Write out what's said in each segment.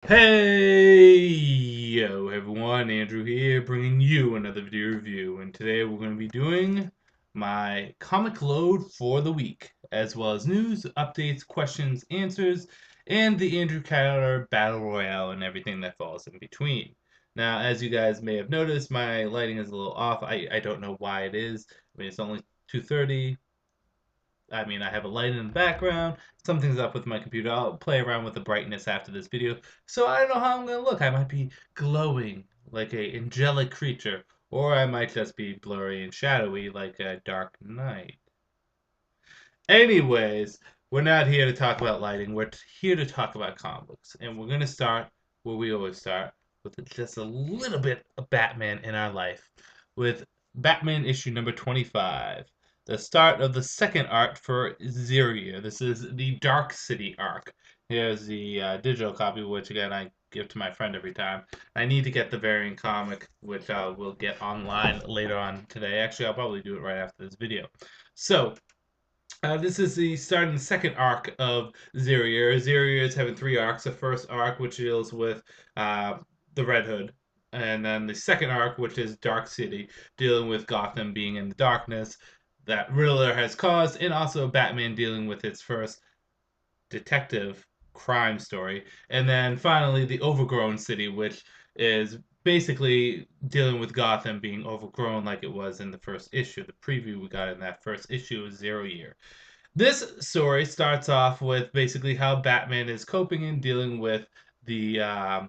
Hey, yo everyone, Andrew here, bringing you another video review, and today we're going to be doing my comic load for the week, as well as news, updates, questions, answers, and the Andrewcutter Battle Royale and everything that falls in between. Now, as you guys may have noticed, my lighting is a little off. I don't know why it is. I mean, it's only 2:30. I have a light in the background. Something's up with my computer. I'll play around with the brightness after this video. So I don't know how I'm going to look. I might be glowing like a angelic creature, or I might just be blurry and shadowy like a dark night. Anyways, we're not here to talk about lighting. We're here to talk about comic books. And we're going to start where we always start, with just a little bit of Batman in our life, with Batman issue number 25, the start of the second arc for Zero. This is the Dark City arc. Here's the digital copy, which again I give to my friend every time. I need to get the variant comic, which we'll get online later on today. Actually, I'll probably do it right after this video. So, this is the start of the second arc of Zero. Zero is having three arcs. The first arc, which deals with the Red Hood, and then the second arc, which is Dark City, dealing with Gotham being in the darkness that Riddler has caused, and also Batman dealing with its first detective crime story. And then finally, the Overgrown City, which is basically dealing with Gotham being overgrown like it was in the first issue. The preview we got in that first issue of Zero. This story starts off with basically how Batman is coping and dealing with the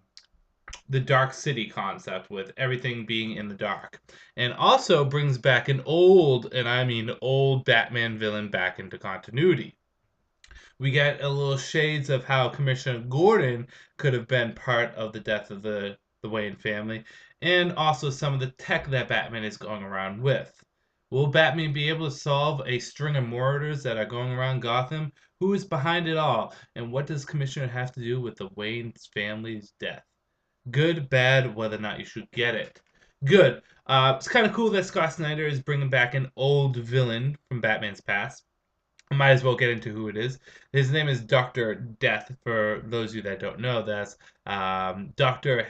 Dark City concept, with everything being in the dark, and also brings back an old, and I mean old, Batman villain back into continuity. We get a little shades of how Commissioner Gordon could have been part of the death of the Wayne family, and also some of the tech that Batman is going around with. Will Batman be able to solve a string of murders that are going around Gotham? Who is behind it all? And what does Commissioner have to do with the Wayne family's death? Good, bad, whether or not you should get it. Good. It's kind of cool that Scott Snyder is bringing back an old villain from Batman's past. I might as well get into who it is. His name is Dr. Death, for those of you that don't know. That's Dr.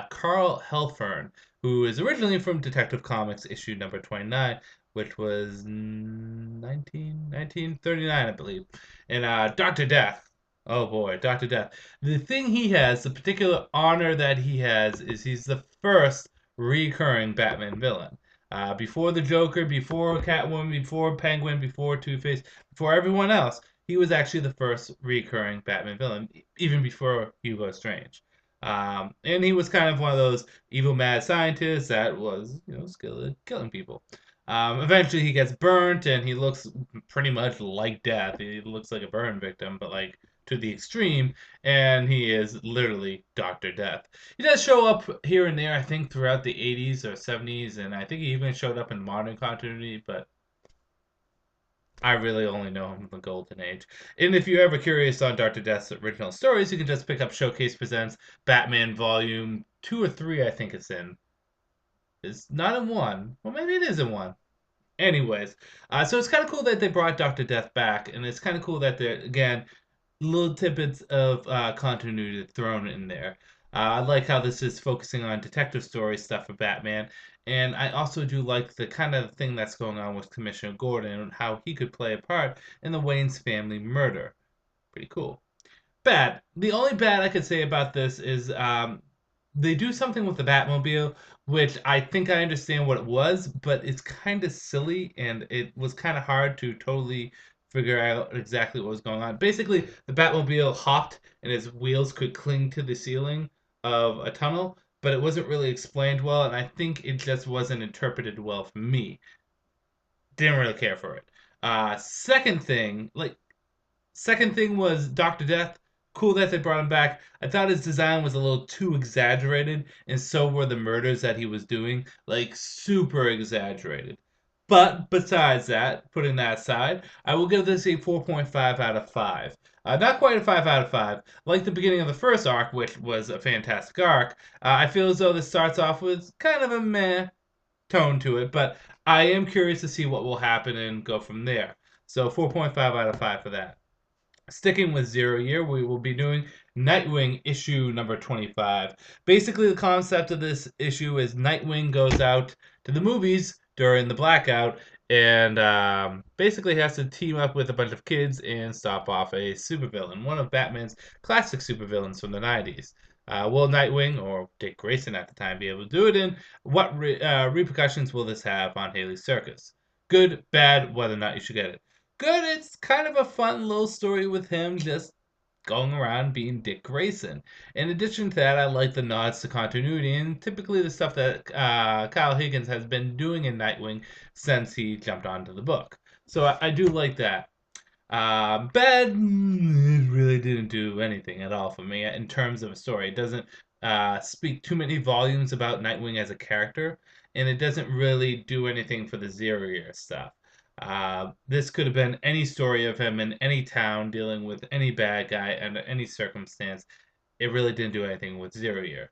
Carl Helfern, who is originally from Detective Comics issue number 29, which was 1939, I believe. And Dr. Death, oh boy, Dr. Death. The thing he has, the particular honor that he has, is he's the first recurring Batman villain. Before the Joker, before Catwoman, before Penguin, before Two-Face, for everyone else, he was actually the first recurring Batman villain, even before Hugo Strange. And he was kind of one of those evil mad scientists that was, skilled at killing people. Eventually, he gets burnt, and he looks pretty much like death. He looks like a burn victim, but like to the extreme, and he is literally Doctor Death. He does show up here and there, I think, throughout the 80s or 70s, and I think he even showed up in modern continuity, but I really only know him from the Golden Age. And if you're ever curious on Dr. Death's original stories, you can just pick up Showcase Presents Batman Volume 2 or 3, I think it's in. It's not in 1. Well, maybe it is in 1. Anyways, so it's kind of cool that they brought Dr. Death back, and it's kind of cool that they're, again, little tidbits of continuity thrown in there. I like how this is focusing on detective story stuff for Batman, and I also do like the kind of thing that's going on with Commissioner Gordon and how he could play a part in the Wayne's family murder. Pretty cool. Bad. The only bad I could say about this is they do something with the Batmobile, which I think I understand what it was, but it's kind of silly and it was kind of hard to totally figure out exactly what was going on. Basically, the Batmobile hopped and its wheels could cling to the ceiling of a tunnel, but it wasn't really explained well, and I think it just wasn't interpreted well for me. Didn't really care for it. Second thing was Dr. Death. Cool that they brought him back. I thought his design was a little too exaggerated, and so were the murders that he was doing. Like, super exaggerated. But besides that, putting that aside, I will give this a 4.5 out of 5. Not quite a 5 out of 5. Like the beginning of the first arc, which was a fantastic arc, I feel as though this starts off with kind of a meh tone to it, but I am curious to see what will happen and go from there. So 4.5 out of 5 for that. Sticking with Zero Year, we will be doing Nightwing issue number 25. Basically, the concept of this issue is Nightwing goes out to the movies during the blackout and basically has to team up with a bunch of kids and stop off a supervillain, one of Batman's classic supervillains from the 90s. Will Nightwing, or Dick Grayson at the time, be able to do it? And what repercussions will this have on Haley's Circus? Good, bad, whether or not you should get it. Good, it's kind of a fun little story with him just going around being Dick Grayson. In addition to that, I like the nods to continuity and typically the stuff that Kyle Higgins has been doing in Nightwing since he jumped onto the book. So I do like that. Bad, it really didn't do anything at all for me in terms of a story. It doesn't speak too many volumes about Nightwing as a character, and it doesn't really do anything for the Zero Year stuff. This could have been any story of him in any town dealing with any bad guy under any circumstance. It really didn't do anything with Zero Year.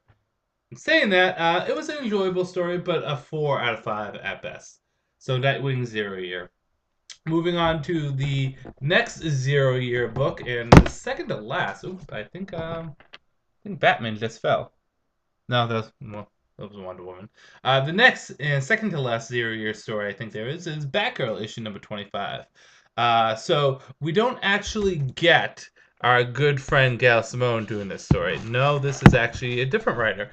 Saying that, it was an enjoyable story, but a 4 out of 5 at best. So Nightwing Zero Year. Moving on to the next Zero Year book, and the second to last. Oops, I think Batman just fell. No, that was Wonder Woman. The next and second to last Zero Year story I think there is Batgirl issue number 25. So we don't actually get our good friend Gail Simone doing this story. No, this is actually a different writer.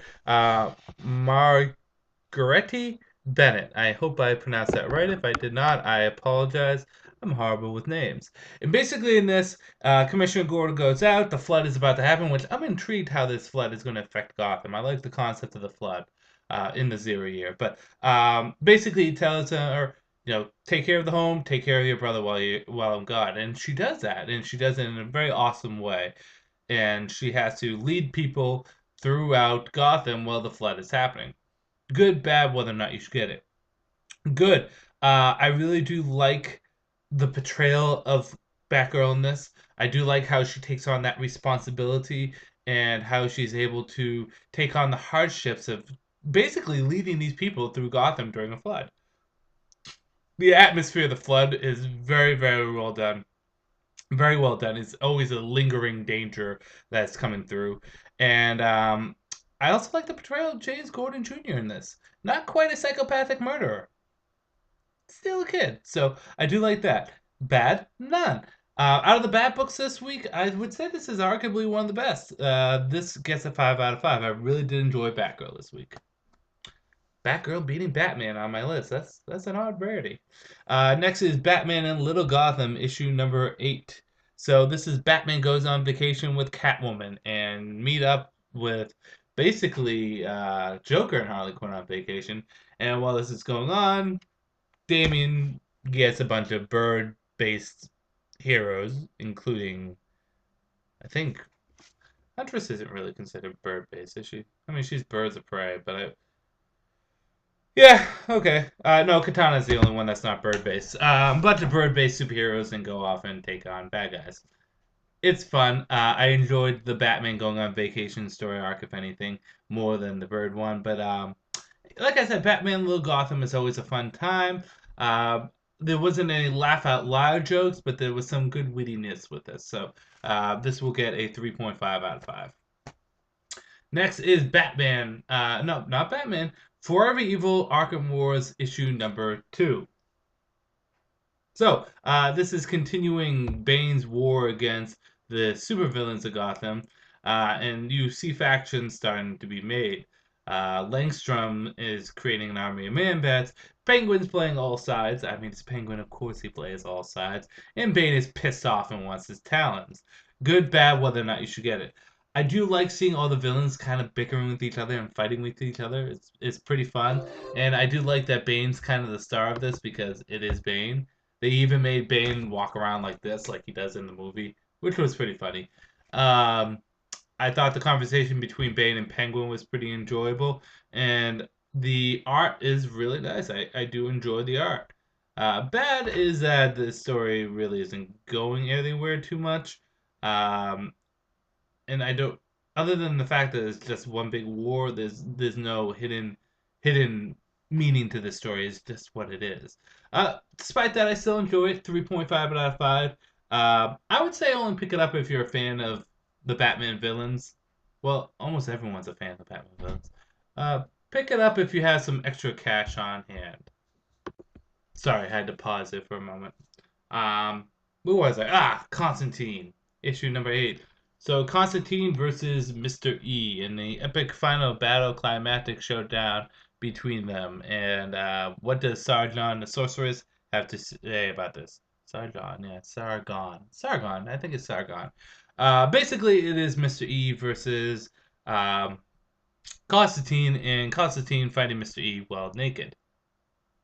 Margaretti Bennett. I hope I pronounced that right. If I did not, I apologize. I'm horrible with names. And basically, in this, Commissioner Gordon goes out. The flood is about to happen, which I'm intrigued how this flood is going to affect Gotham. I like the concept of the flood in the Zero Year. But basically, he tells her, take care of the home, take care of your brother while I'm gone. And she does that, and she does it in a very awesome way. And she has to lead people throughout Gotham while the flood is happening. Good, bad, whether or not you should get it. Good. I really do like the portrayal of Batgirl in this. I do like how she takes on that responsibility and how she's able to take on the hardships of basically leading these people through Gotham during a flood. The atmosphere of the flood is very, very well done. Very well done. It's always a lingering danger that's coming through. And I also like the portrayal of James Gordon Jr. in this. Not quite a psychopathic murderer, still a kid. So I do like that. Bad? None. Out of the bad books this week, I would say this is arguably one of the best. This gets a 5 out of 5. I really did enjoy Batgirl this week. Batgirl beating Batman on my list. That's an odd rarity. Next is Batman and Little Gotham, issue number 8. So this is Batman goes on vacation with Catwoman and meet up with basically Joker and Harley Quinn on vacation. And while this is going on, Damian gets a bunch of bird-based heroes, including, I think, Huntress isn't really considered bird-based, is she? I mean, she's birds of prey, but yeah, okay. No, Katana's the only one that's not bird-based. A bunch of bird-based superheroes and go off and take on bad guys. It's fun. I enjoyed the Batman going on vacation story arc, if anything, more than the bird one. But like I said, Batman Little Gotham is always a fun time. There wasn't any laugh out loud jokes, but there was some good wittiness with this. So this will get a 3.5 out of 5. Next is Batman. No, not Batman. Forever Evil Arkham Wars issue number 2. So this is continuing Bane's war against the supervillains of Gotham, and you see factions starting to be made. Langstrom is creating an army of Man-Bats. Penguin's playing all sides. I mean, it's Penguin, of course he plays all sides. And Bane is pissed off and wants his talons. Good, bad, whether or not you should get it. I do like seeing all the villains kind of bickering with each other and fighting with each other. It's pretty fun. And I do like that Bane's kind of the star of this because it is Bane. They even made Bane walk around like this, like he does in the movie, which was pretty funny. I thought the conversation between Bane and Penguin was pretty enjoyable, and the art is really nice. I do enjoy the art. Bad is that the story really isn't going anywhere too much, and I don't. Other than the fact that it's just one big war, there's no hidden meaning to this story. It's just what it is. Despite that, I still enjoy it. 3.5 out of 5. I would say only pick it up if you're a fan of the Batman villains. Well, almost everyone's a fan of the Batman villains. Pick it up if you have some extra cash on hand. Sorry, I had to pause it for a moment. Um, who was I? Constantine, issue number 8. So Constantine versus Mr. E in the epic final battle climactic showdown between them. And what does Sargon the sorceress have to say about this? Sargon, yeah, Sargon. I think it's Sargon. Basically, it is Mr. E versus um, Constantine, and Constantine fighting Mr. E while naked.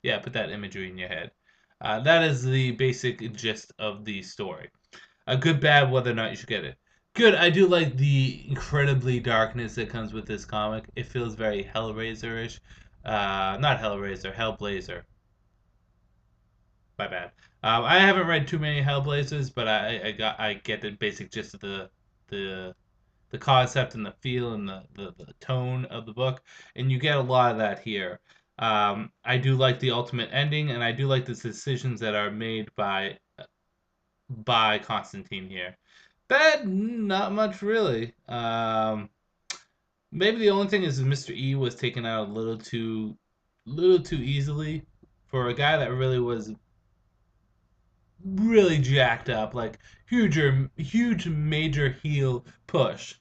Yeah, put that imagery in your head. That is the basic gist of the story. A good, bad, whether or not you should get it. Good, I do like the incredibly darkness that comes with this comic. It feels very Hellraiser-ish. Not Hellraiser, Hellblazer. My bad. I haven't read too many Hellblazers, but I get the basic gist of the the concept and the feel and the tone of the book, and you get a lot of that here. I do like the ultimate ending, and I do like the decisions that are made by Constantine here. Bad, not much really. Maybe the only thing is Mr. E was taken out a little too easily for a guy that really was really jacked up, like huge major heel push.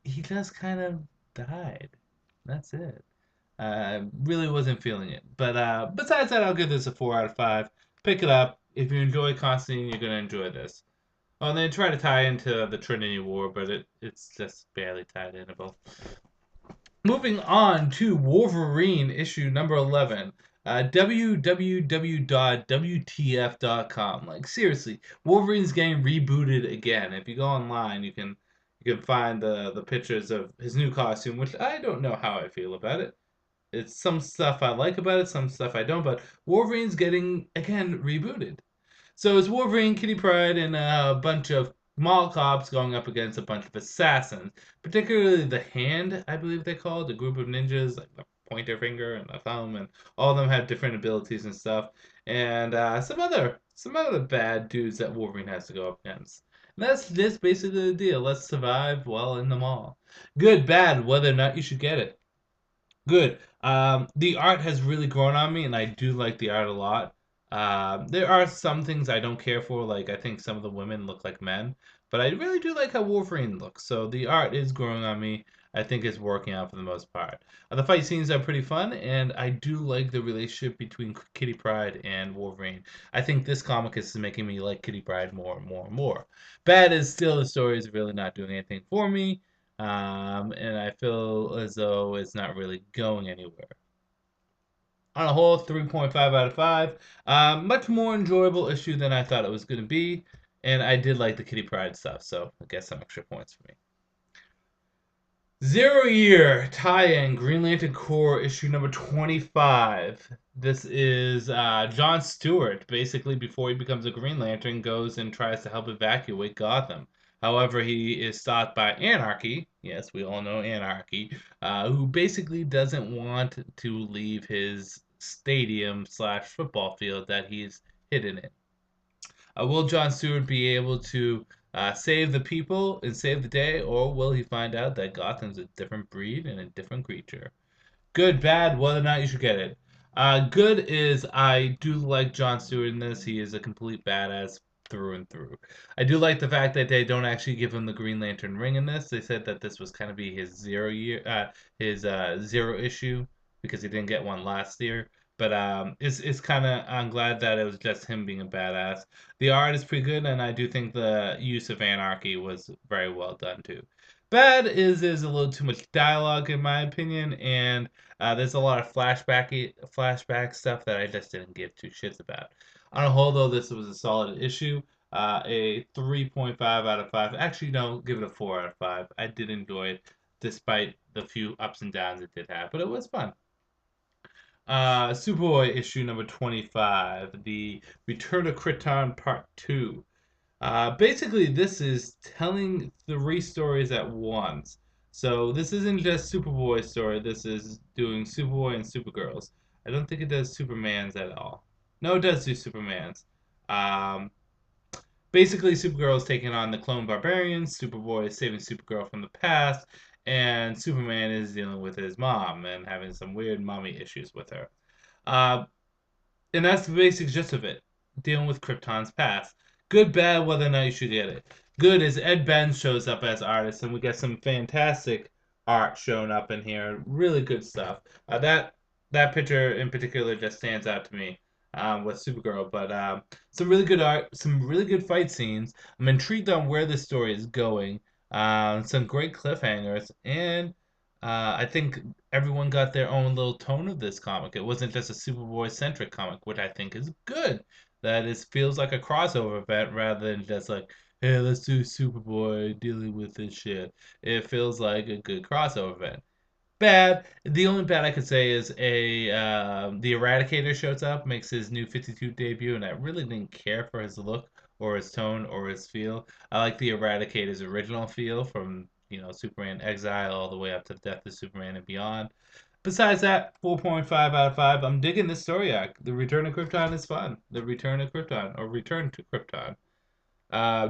He just kind of died. That's it. Really wasn't feeling it. But besides that, I'll give this a 4 out of 5. Pick it up. If you enjoy Constantine, you're going to enjoy this. Well, they try to tie into the Trinity War, but it's just barely tied in. Moving on to Wolverine issue number 11. www.wtf.com. Like seriously, Wolverine's getting rebooted again. If you go online, you can find the pictures of his new costume, which I don't know how I feel about it. It's some stuff I like about it, some stuff I don't. But Wolverine's getting again rebooted. So it's Wolverine, Kitty Pryde, and a bunch of mall cops going up against a bunch of assassins. Particularly the Hand, I believe they call it, the group of ninjas, like the pointer finger and the thumb, and all of them have different abilities and stuff. And some other bad dudes that Wolverine has to go up against. And that's basically the deal. Let's survive while in the mall. Good, bad, whether or not you should get it. Good. The art has really grown on me, and I do like the art a lot. There are some things I don't care for, like I think some of the women look like men, but I really do like how Wolverine looks. So the art is growing on me. I think it's working out for the most part. The fight scenes are pretty fun, and I do like the relationship between Kitty Pryde and Wolverine. I think this comic is making me like Kitty Pryde more and more and more. Bad is still the story is really not doing anything for me. And I feel as though it's not really going anywhere. On a whole, 3.5 out of 5. Much more enjoyable issue than I thought it was going to be, and I did like the Kitty Pryde stuff, so I guess some extra points for me. Zero Year tie-in Green Lantern Corps issue number 25. This is John Stewart, basically before he becomes a Green Lantern, goes and tries to help evacuate Gotham. However, he is stopped by Anarchy. Yes, we all know Anarchy, who basically doesn't want to leave his stadium slash football field that he's hidden in. Will John Stewart be able to save the people and save the day, or will he find out that Gotham's a different breed and a different creature? Good, bad, whether or not you should get it. Good is I do like John Stewart in this. He is a complete badass through and through. I do like the fact that they don't actually give him the Green Lantern ring in this. They said that this was kind of be his zero issue because he didn't get one last year. But it's kind of I'm glad that it was just him being a badass. The art is pretty good, and I do think the use of anarchy was very well done too. Bad is there's a little too much dialogue in my opinion, and there's a lot of flashback stuff that I just didn't give two shits about. On a whole, though, this was a solid issue. A 3.5 out of 5. Actually, no, give it a 4 out of 5. I did enjoy it, despite the few ups and downs it did have, but it was fun. Superboy issue number 25, the Return of Krypton Part 2. Basically, this is telling three stories at once. So this isn't just Superboy's story. This is doing Superboy and Supergirl's. I don't think it does Superman's at all. No, it does do Superman's. Um, Basically, Supergirl is taking on the clone barbarians, Superboy is saving Supergirl from the past, and Superman is dealing with his mom and having some weird mommy issues with her. Uh, and that's the basic gist of it. Dealing with Krypton's past. Good, bad, whether or not you should get it. Good is Ed Benz shows up as artist, and we get some fantastic art showing up in here. Really good stuff. That picture in particular just stands out to me with Supergirl. But some really good art, some really good fight scenes. I'm intrigued on where this story is going. Some great cliffhangers, and I think everyone got their own little tone of this comic. It wasn't just a Superboy centric comic, which I think is good. That it feels like a crossover event rather than just like, hey, let's do Superboy dealing with this shit. It feels like a good crossover event. Bad. The only bad I could say is the Eradicator shows up, makes his new 52 debut, and I really didn't care for his look or his tone or his feel. I like the Eradicator's original feel from Superman Exile all the way up to the Death of Superman and beyond. Besides that, 4.5 out of 5. I'm digging this story arc. The Return of Krypton is fun. The Return of Krypton, or Return to Krypton.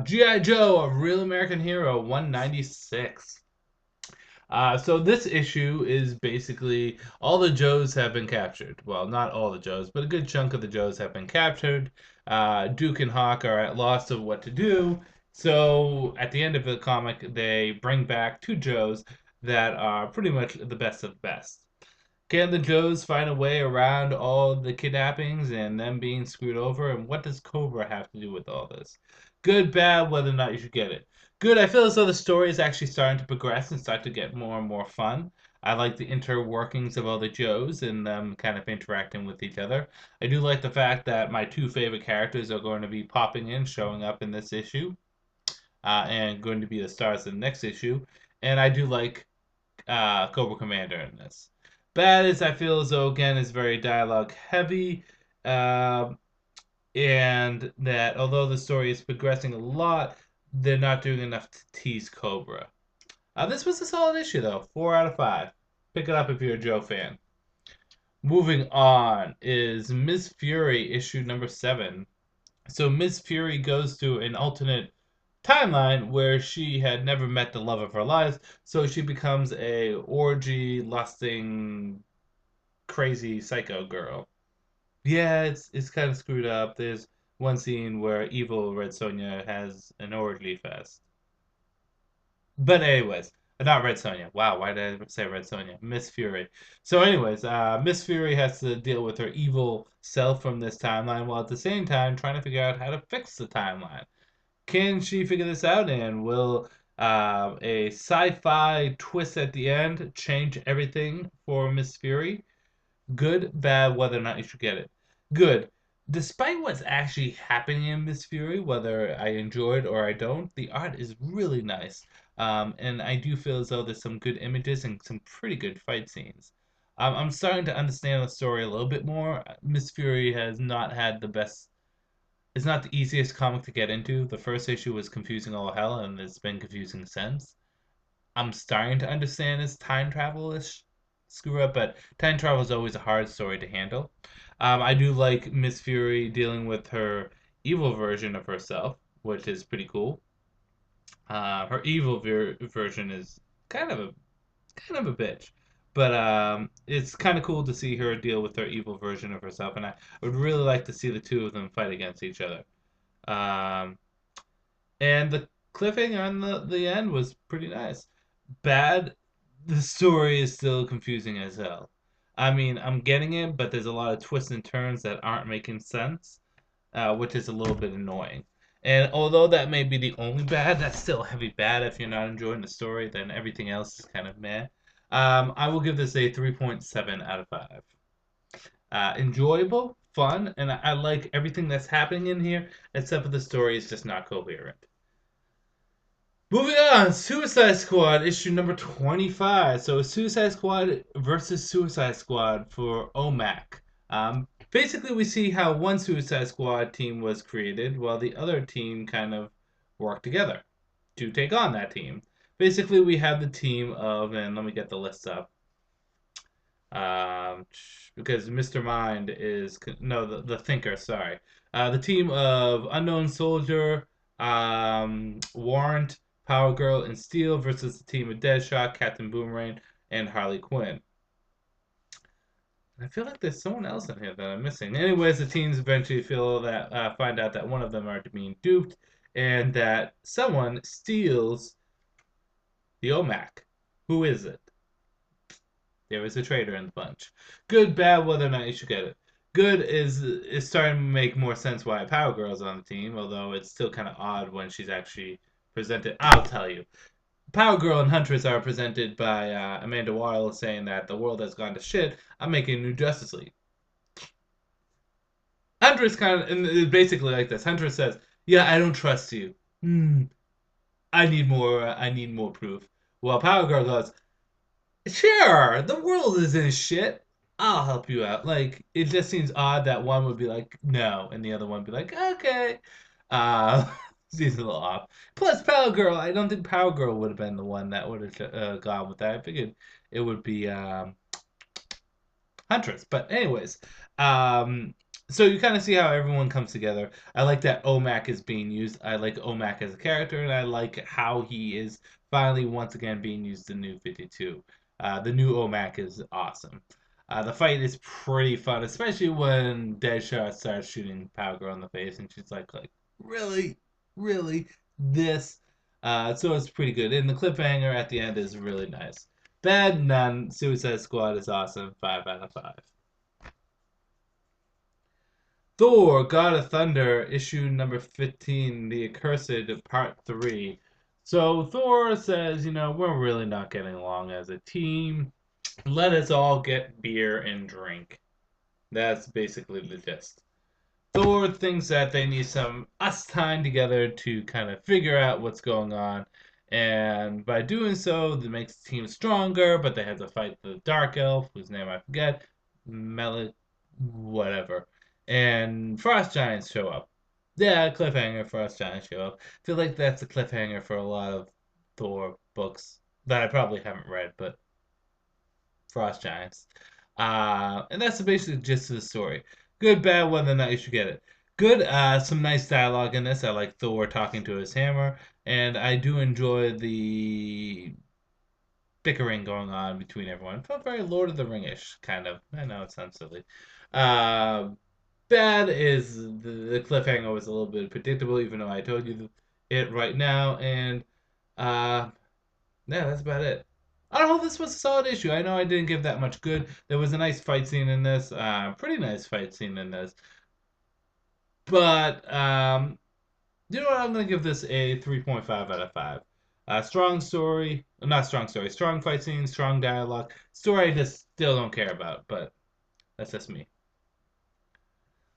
G.I. Joe, a Real American Hero, 196. So this issue is basically all the Joes have been captured. Well, not all the Joes, but a good chunk of the Joes have been captured. Duke and Hawk are at loss of what to do. So at the end of the comic, they bring back two Joes that are pretty much the best of the best. Can the Joes find a way around all the kidnappings and them being screwed over? And what does Cobra have to do with all this? Good, bad, whether or not you should get it. Good, I feel as though the story is actually starting to progress and start to get more and more fun. I like the interworkings of all the Joes and them kind of interacting with each other. I do like the fact that my two favorite characters are going to be popping in, showing up in this issue, and going to be the stars of the next issue. And I do like Cobra Commander in this. Bad is I feel as though again is very dialogue heavy, uh, and that although the story is progressing a lot, they're not doing enough to tease Cobra. This was a solid issue though, 4 out of 5. Pick it up if you're a Joe fan. Moving on is Ms. Fury issue number 7. So Ms. Fury goes to an alternate timeline where she had never met the love of her life, so she becomes a orgy lusting crazy psycho girl. Yeah, it's kind of screwed up. There's one scene where evil Red Sonja has an orgy fest. But anyways, not Red Sonja. Wow, why did I say Red Sonja? Miss Fury. So anyways, Miss Fury has to deal with her evil self from this timeline while at the same time trying to figure out how to fix the timeline. Can she figure this out? And will a sci-fi twist at the end change everything for Miss Fury? Good, bad, whether or not you should get it. Good. Despite what's actually happening in Miss Fury, whether I enjoy it or I don't, the art is really nice. And I do feel as though there's some good images and some pretty good fight scenes. I'm starting to understand the story a little bit more. Miss Fury has not had the best. It's not the easiest comic to get into. The first issue was confusing all hell, and it's been confusing since. I'm starting to understand his time travel ish screw up, but time travel is always a hard story to handle. I do like Miss Fury dealing with her evil version of herself, which is pretty cool. Her evil version is kind of a kind of a bitch, but it's kind of cool to see her deal with her evil version of herself, and I would really like to see the two of them fight against each other. Um, and the cliffhanger on the end was pretty nice. Bad, the story is still confusing as hell. I mean, I'm getting it, but there's a lot of twists and turns that aren't making sense, which is a little bit annoying. And although that may be the only bad, that's still heavy bad. If you're not enjoying the story, then everything else is kind of meh. I will give this a 3.7 out of 5. Enjoyable, fun, and I like everything that's happening in here, except for the story is just not coherent. Moving on, Suicide Squad issue number 25. So Suicide Squad versus Suicide Squad for OMAC. Basically, we see how one Suicide Squad team was created while the other team kind of worked together to take on that team. Basically, we have the team of, and let me get the list up, um, because Mr. Mind is, no, the Thinker, sorry. The team of Unknown Soldier, Warrant, Power Girl, and Steel versus the team of Deadshot, Captain Boomerang, and Harley Quinn. I feel like there's someone else in here that I'm missing. Anyways, the teens eventually find out that one of them are being duped, and that someone steals the OMAC. Who is it? There is a traitor in the bunch. Good, bad, whether or not you should get it. Good is starting to make more sense why Power Girl's on the team, although it's still kind of odd when she's actually presented. I'll tell you. Power Girl and Huntress are presented by Amanda Waller saying that the world has gone to shit. I'm making a new Justice League. Huntress kind of, and it's basically like this. Huntress says, "Yeah, I don't trust you. I need more. I need more proof." Well, Power Girl goes, "Sure, the world is in shit. I'll help you out." Like, it just seems odd that one would be like, "No," and the other one would be like, "Okay." Uh, seems a little off. Plus, Power Girl. I don't think Power Girl would have been the one that would have gone with that. I figured it would be Huntress. But anyways, um, so you kind of see how everyone comes together. I like that OMAC is being used. I like OMAC as a character, and I like how he is finally once again being used in New 52. The new OMAC is awesome. The fight is pretty fun, especially when Deadshot starts shooting Power Girl in the face, and she's like, really, really, this. So it's pretty good, and the cliffhanger at the end is really nice. Bad, none. Suicide Squad is awesome. 5 out of 5. Thor, God of Thunder, issue number 15, The Accursed, part 3. So Thor says, we're really not getting along as a team. Let us all get beer and drink. That's basically the gist. Thor thinks that they need some us time together to kind of figure out what's going on. And by doing so, it makes the team stronger, but they have to fight the Dark Elf, whose name I forget, Melik, whatever. And Frost Giants show up. Yeah, cliffhanger, Frost Giants show up. I feel like that's a cliffhanger for a lot of Thor books that I probably haven't read, but Frost Giants. And that's basically the gist of the story. Good, bad, whether or not you should get it. Good, some nice dialogue in this. I like Thor talking to his hammer, and I do enjoy the bickering going on between everyone. It felt very Lord of the Ring-ish, kind of. I know it sounds silly. Uh, Bad is the cliffhanger was a little bit predictable, even though I told you it right now, and uh, yeah, that's about it. I don't know. This was a solid issue. I know I didn't give that much good. There was a nice fight scene in this. Pretty nice fight scene in this. But you know what? I'm gonna give this a 3.5 out of 5. Strong story, not strong story. Strong fight scene, strong dialogue. Story I just still don't care about, but that's just me.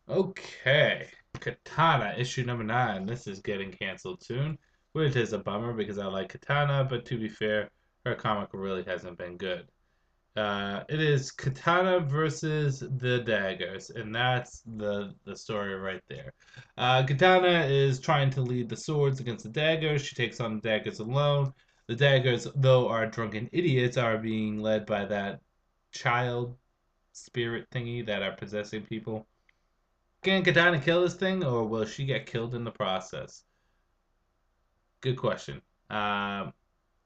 Okay, Katana issue number 9. This is getting canceled soon, which is a bummer because I like Katana, but to be fair, her comic really hasn't been good. It is Katana versus the Daggers, and that's the story right there. Katana is trying to lead the swords against the Daggers. She takes on the Daggers alone. The Daggers, though are drunken idiots, are being led by that child spirit thingy that are possessing people. Can Katana kill this thing, or will she get killed in the process? Good question.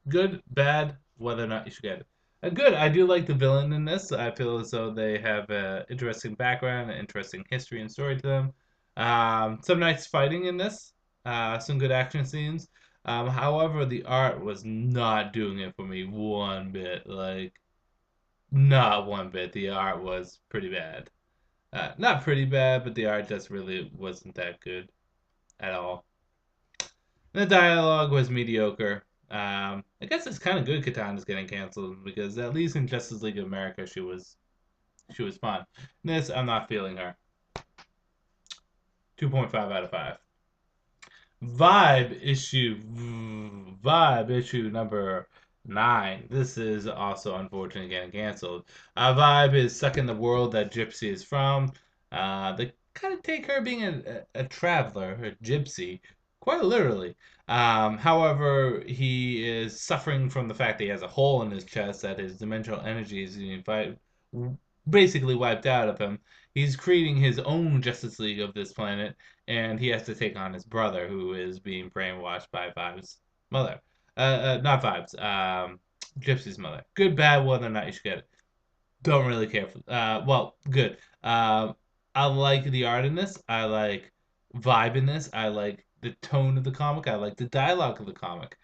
Good, bad, whether or not you should get it. Good. I do like the villain in this. I feel as though they have an interesting background, an interesting history and story to them. Some nice fighting in this. Some good action scenes. However, the art was not doing it for me one bit. Like, not one bit. The art was pretty bad. Not pretty bad, but the art just really wasn't that good at all. The dialogue was mediocre. I guess it's kind of good Katana's getting canceled because at least in Justice League of America she was fun. In this, I'm not feeling her. 2.5 out of 5. Vibe issue number 9. This is also unfortunately getting canceled. Vibe is stuck in the world that Gypsy is from. They kind of take her being a traveler, a gypsy, quite literally. However, he is suffering from the fact that he has a hole in his chest that his dimensional energy is basically wiped out of him. He's creating his own Justice League of this planet, and he has to take on his brother, who is being brainwashed by Vibe's mother. Not Vibe's, Gypsy's mother. Good, bad, whether or not you should get it. Don't really care for. Well, good. I like the art in this. I like vibe in this. I like the tone of the comic. I like the dialogue of the comic.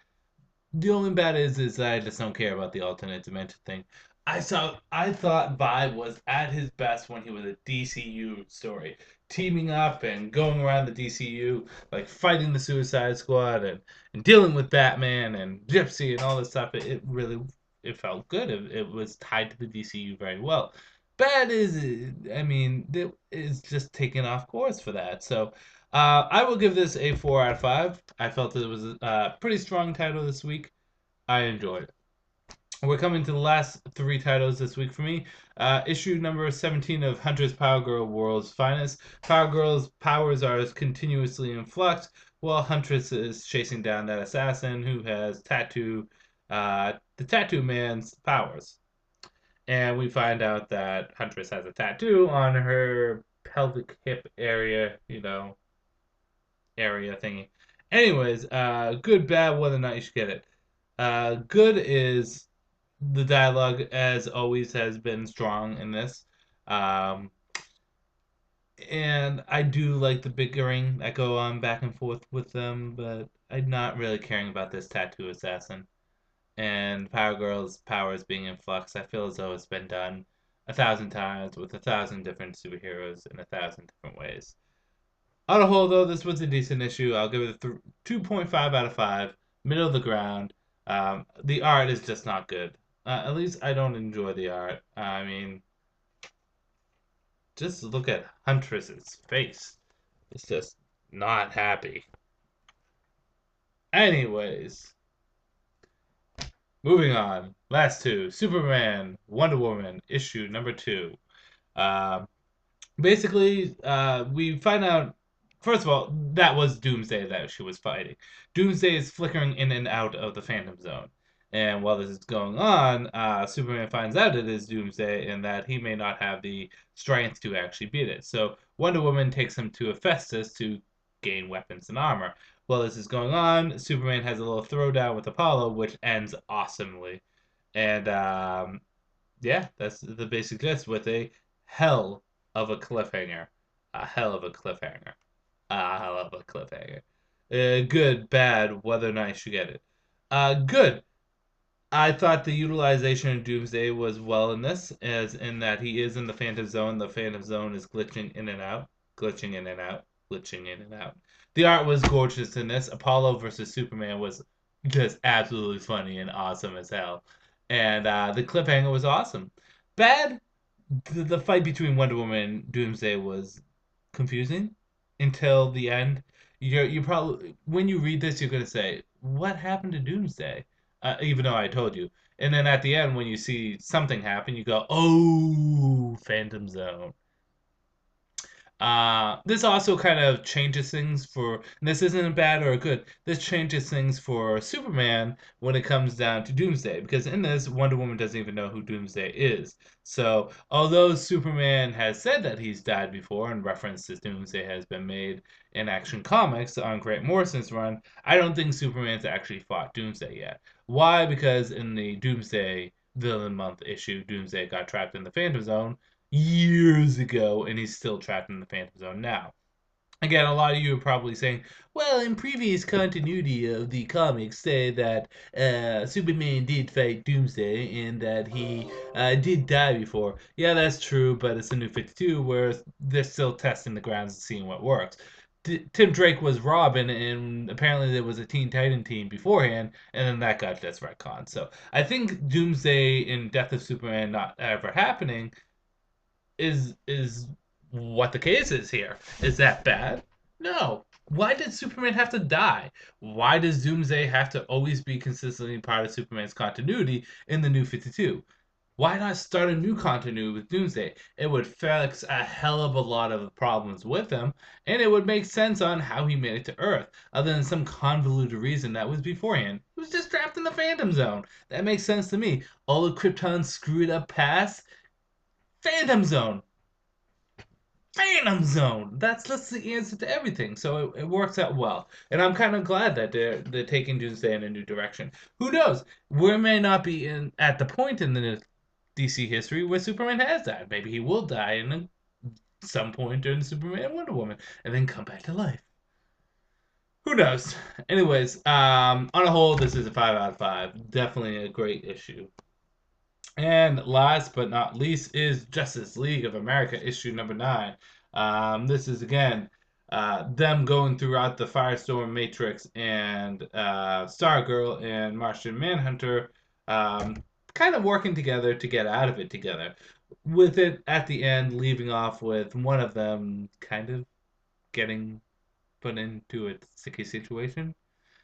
The only bad is that I just don't care about the alternate dimension thing. I thought Vibe was at his best when he was a DCU story, teaming up and going around the DCU, like fighting the Suicide Squad and dealing with Batman and Gypsy and all this stuff. It really it felt good. It was tied to the DCU very well. Bad is, I mean, it is just taking off course for that. So I will give this a 4 out of 5. I felt it was a pretty strong title this week. I enjoyed it. We're coming to the last three titles this week for me. Issue number 17 of Hunter's Power Girl World's Finest. Power Girl's powers are continuously in flux, while Huntress is chasing down that assassin who has the Tattoo Man's powers. And we find out that Huntress has a tattoo on her pelvic hip area, area thingy. Anyways, good, bad, whether or not you should get it. Good is the dialogue, as always, has been strong in this. Um, and I do like the bickering that go on back and forth with them, but I'm not really caring about this tattoo assassin. And Power Girl's powers being in flux, I feel as though it's been done 1,000 times with 1,000 different superheroes in 1,000 different ways. On a whole, though, this was a decent issue. I'll give it a 2.5 out of 5, middle of the ground. The art is just not good. At least I don't enjoy the art. I mean, just look at Huntress's face. It's just not happy. Anyways, moving on. Last two: Superman, Wonder Woman, issue number 2. Uh, Basically, we find out. First of all, that was Doomsday that she was fighting. Doomsday is flickering in and out of the Phantom Zone. And while this is going on, Superman finds out it is Doomsday and that he may not have the strength to actually beat it. So Wonder Woman takes him to Hephaestus to gain weapons and armor. While this is going on, Superman has a little throwdown with Apollo, which ends awesomely. And yeah, that's the basic gist with a hell of a cliffhanger. A hell of a cliffhanger. A hell of a cliffhanger. Good, bad, whether or not you should get it. Good. I thought the utilization of Doomsday was well in this, as in that he is in the Phantom Zone. The Phantom Zone is glitching in and out, glitching in and out, glitching in and out. The art was gorgeous in this. Apollo versus Superman was just absolutely funny and awesome as hell. And the cliffhanger was awesome. Bad, the fight between Wonder Woman and Doomsday was confusing until the end. You probably when you read this, you're gonna say, "What happened to Doomsday?" Even though I told you. And then at the end, when you see something happen, you go, "Oh, Phantom Zone." This also kind of changes things for, and this isn't a bad or a good, this changes things for Superman when it comes down to Doomsday, because in this, Wonder Woman doesn't even know who Doomsday is. So, although Superman has said that he's died before, and reference to Doomsday has been made in Action Comics on Grant Morrison's run, I don't think Superman's actually fought Doomsday yet. Why? Because in the Doomsday Villain Month issue, Doomsday got trapped in the Phantom Zone, years ago, and he's still trapped in the Phantom Zone now. Again, a lot of you are probably saying, well, in previous continuity of the comics, say that Superman did fight Doomsday and that he did die before. Yeah, that's true, but it's a new 52 where they're still testing the grounds and seeing what works. Tim Drake was Robin, and apparently there was a Teen Titan team beforehand, and then that got just retconned. So I think Doomsday and Death of Superman not ever happening is what the case is here. Is that bad? No. Why did Superman have to die? Why does Doomsday have to always be consistently part of Superman's continuity in the New 52? Why not start a new continuity with Doomsday? It would fix a hell of a lot of the problems with him, and it would make sense on how he made it to Earth, other than some convoluted reason that was beforehand. He was just trapped in the Phantom Zone. That makes sense to me. All of Krypton's screwed up past Phantom Zone. Phantom Zone. That's the answer to everything. So it works out well, and I'm kind of glad that they're taking Doomsday in a new direction. Who knows? We may not be in at the point in the DC history where Superman has died. Maybe he will die in some point during Superman and Wonder Woman, and then come back to life. Who knows? Anyways, on a whole, this is a 5 out of 5. Definitely a great issue. And last but not least is Justice League of America issue number 9. This is again them going throughout the Firestorm Matrix and Stargirl and Martian Manhunter kind of working together to get out of it together. With it at the end leaving off with one of them kind of getting put into a sticky situation.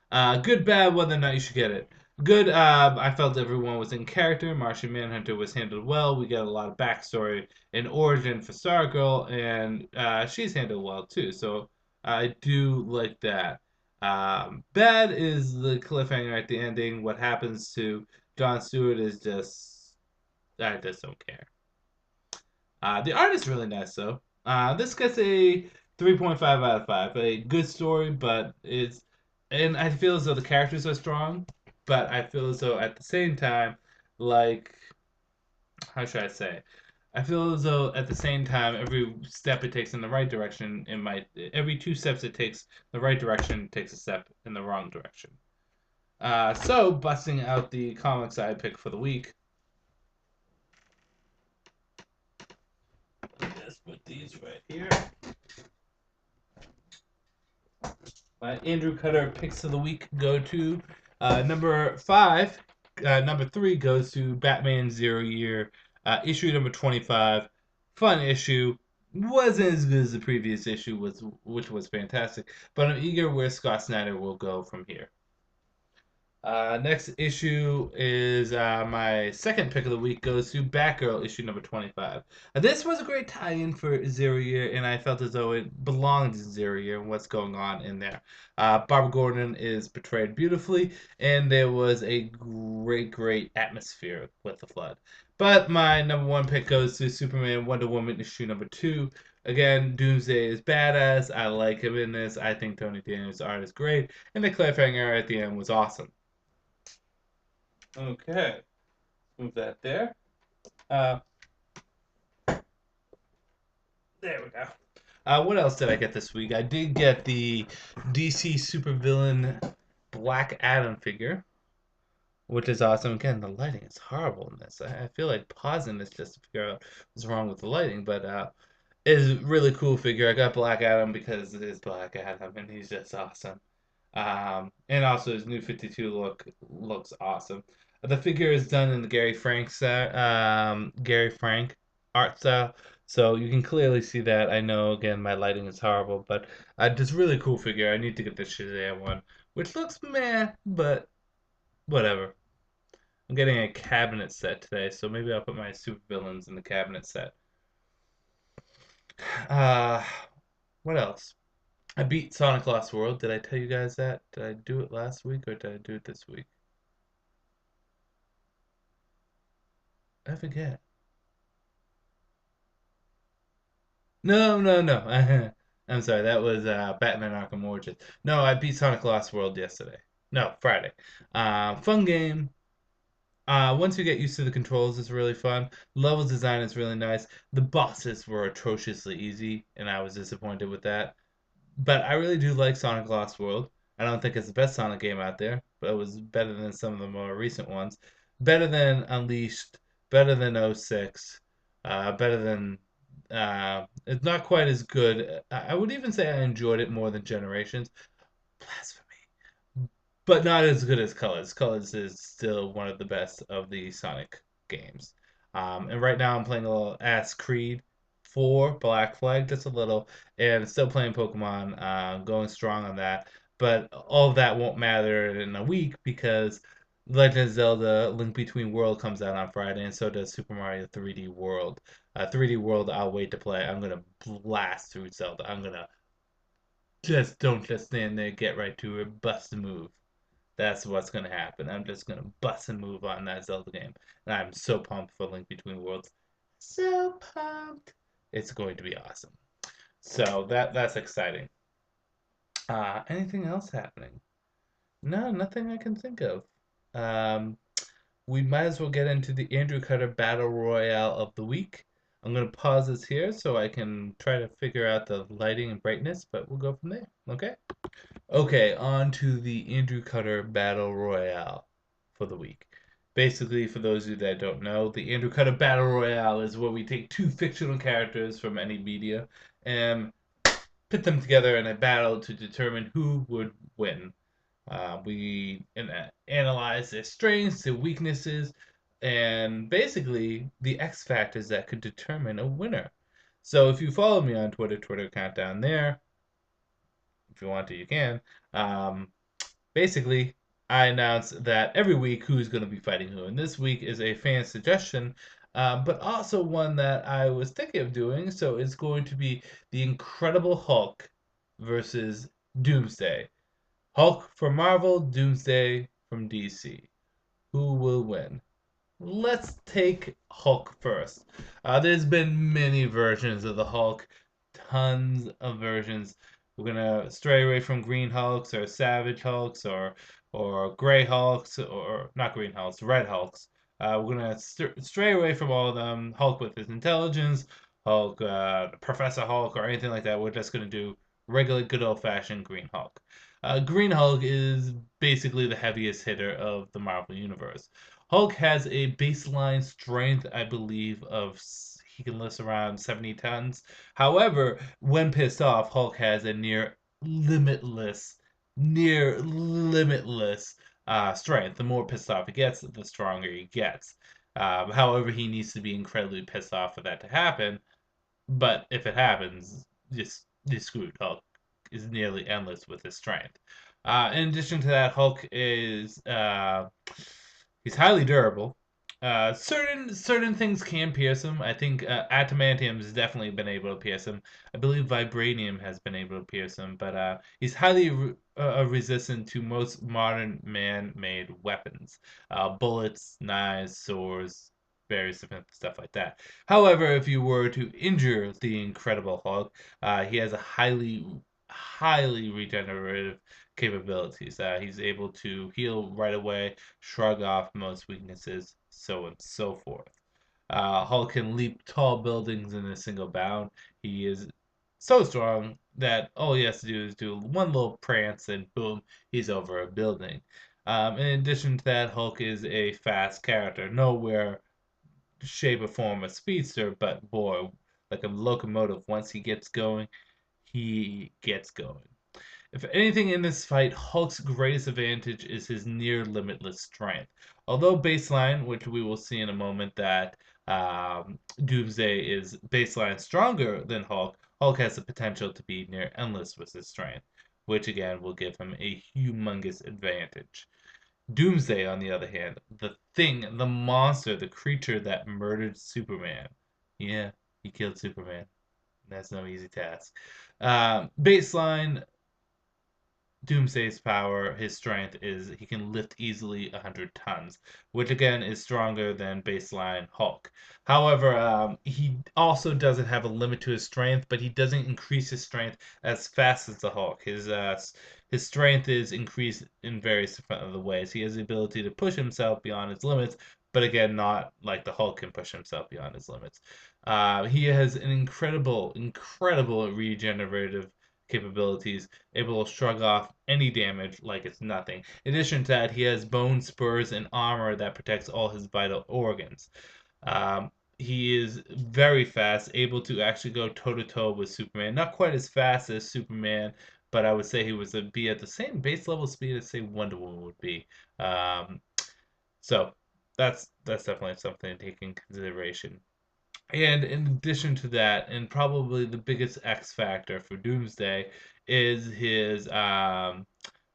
Good, bad, whether or not you should get it. Good, I felt everyone was in character. Martian Manhunter was handled well. We got a lot of backstory and origin for Stargirl, and she's handled well too. So I do like that. Bad is the cliffhanger at the ending. What happens to Jon Stewart is just, I just don't care. The art is really nice though. This gets a 3.5 out of 5. A good story, but it's and I feel as though the characters are strong, but I feel as though at the same time, like how should I say? I feel as though at the same time, every step it takes in the right direction, it might every 2 steps it takes the right direction takes a step in the wrong direction. So busting out the comics I picked for the week. Just put these right here. Andrewcutter picks of the week go to number 5. Number 3 goes to Batman Zero Year, issue number 25. Fun issue. Wasn't as good as the previous issue, which was fantastic. But I'm eager where Scott Snyder will go from here. Next issue is my second pick of the week goes to Batgirl issue number 25. This was a great tie-in for Zero Year, and I felt as though it belonged to Zero Year and what's going on in there. Barbara Gordon is portrayed beautifully, and there was a great atmosphere with the flood. But my number 1 pick goes to Superman Wonder Woman issue number 2. Again, Doomsday is badass. I like him in this. I think Tony Daniels' art is great, and the cliffhanger at the end was awesome. Okay, move that there. Uh, there we go. What else did I get this week? I did get the DC supervillain Black Adam figure, which is awesome. Again, the lighting is horrible in this. I feel like pausing this just to figure out what's wrong with the lighting, but it's a really cool figure. I got Black Adam because it is Black Adam, and he's just awesome. And also his new 52 looks awesome. The figure is done in the Gary Frank art style, so you can clearly see that. I know again my lighting is horrible, but just really cool figure. I need to get the Shazam one, which looks meh, but whatever. I'm getting a cabinet set today, so maybe I'll put my super villains in the cabinet set. Uh, what else? I beat Sonic Lost World. Did I tell you guys that? Did I do it last week or did I do it this week? I forget. No. I'm sorry. That was Batman Arkham Origins. No, I beat Sonic Lost World yesterday. No, Friday. Fun game. Once you get used to the controls, it's really fun. Level design is really nice. The bosses were atrociously easy, and I was disappointed with that. But I really do like Sonic Lost World. I don't think it's the best Sonic game out there, but it was better than some of the more recent ones. Better than Unleashed, better than '06, better than. It's not quite as good. I would even say I enjoyed it more than Generations. Blasphemy. But not as good as Colors. Colors is still one of the best of the Sonic games. And right now I'm playing a little Ass Creed 4 Black Flag, just a little, and still playing Pokemon, going strong on that. But all of that won't matter in a week because Legend of Zelda Link Between World comes out on Friday, and so does Super Mario 3D World. 3D World, I'll wait to play. I'm gonna blast through Zelda. I'm gonna just stand there, get right to it, bust a move. That's what's gonna happen. I'm just gonna bust and move on that Zelda game, and I'm so pumped for Link Between Worlds. So pumped. It's going to be awesome. So that's exciting. Anything else happening? No, nothing I can think of. Um, we might as well get into the Andrewcutter Battle Royale of the week. I'm going to pause this here so I can try to figure out the lighting and brightness, but we'll go from there. Okay? Okay, on to the Andrewcutter Battle Royale for the week. Basically, for those of you that don't know, the Andrewcutter Battle Royale is where we take two fictional characters from any media and pit them together in a battle to determine who would win. We analyze their strengths, their weaknesses, and basically the X factors that could determine a winner. So if you follow me on Twitter account down there, if you want to, you can. Um, Basically, I announce that every week who's going to be fighting who. And this week is a fan suggestion, but also one that I was thinking of doing. So it's going to be the Incredible Hulk versus Doomsday. Hulk from Marvel, Doomsday from DC. Who will win? Let's take Hulk first. There's been many versions of the Hulk, tons of versions. We're gonna stray away from Green Hulks or Savage Hulks or Gray Hulks or not Green Hulks, Red Hulks. We're gonna stray away from all of them. Hulk with his intelligence, Hulk, Professor Hulk, or anything like that. We're just gonna do regular, good old-fashioned Green Hulk. Green Hulk is basically the heaviest hitter of the Marvel Universe. Hulk has a baseline strength, I believe, of he can lift around 70 tons. However, when pissed off, Hulk has a near limitless strength. The more pissed off he gets, the stronger he gets. However, he needs to be incredibly pissed off for that to happen. But if it happens, just screwed. Hulk is nearly endless with his strength. In addition to that, Hulk is he's highly durable. Certain things can pierce him. I think adamantium has definitely been able to pierce him. I believe vibranium has been able to pierce him, but he's highly resistant to most modern man-made weapons, bullets, knives, swords, various different stuff like that. However, if you were to injure the Incredible Hulk, he has a highly regenerative capabilities. He's able to heal right away, shrug off most weaknesses, so on and so forth. Hulk can leap tall buildings in a single bound. He is so strong that all he has to do is do one little prance and boom, he's over a building. In addition to that, Hulk is a fast character. Nowhere shape or form a speedster, but boy, like a locomotive, once he gets going, he gets going. If anything in this fight, Hulk's greatest advantage is his near limitless strength. Although baseline, which we will see in a moment, that Doomsday is baseline stronger than Hulk, Hulk has the potential to be near endless with his strength, which again will give him a humongous advantage. Doomsday, on the other hand, the thing, the monster, the creature that murdered Superman. Yeah, he killed Superman. That's no easy task. Baseline, Doomsday's power, his strength is he can lift easily 100 tons, which again is stronger than baseline Hulk. However, he also doesn't have a limit to his strength, but he doesn't increase his strength as fast as the Hulk. His strength is increased in various different other ways. He has the ability to push himself beyond his limits, but again, not like the Hulk can push himself beyond his limits. He has an incredible regenerative capabilities, able to shrug off any damage like it's nothing. In addition to that, he has bone spurs and armor that protects all his vital organs. He is very fast, able to actually go toe to toe with Superman. Not quite as fast as Superman, but I would say he was be at the same base level speed as say Wonder Woman would be. Um, so that's definitely something to take in consideration. And in addition to that, and probably the biggest X factor for Doomsday is his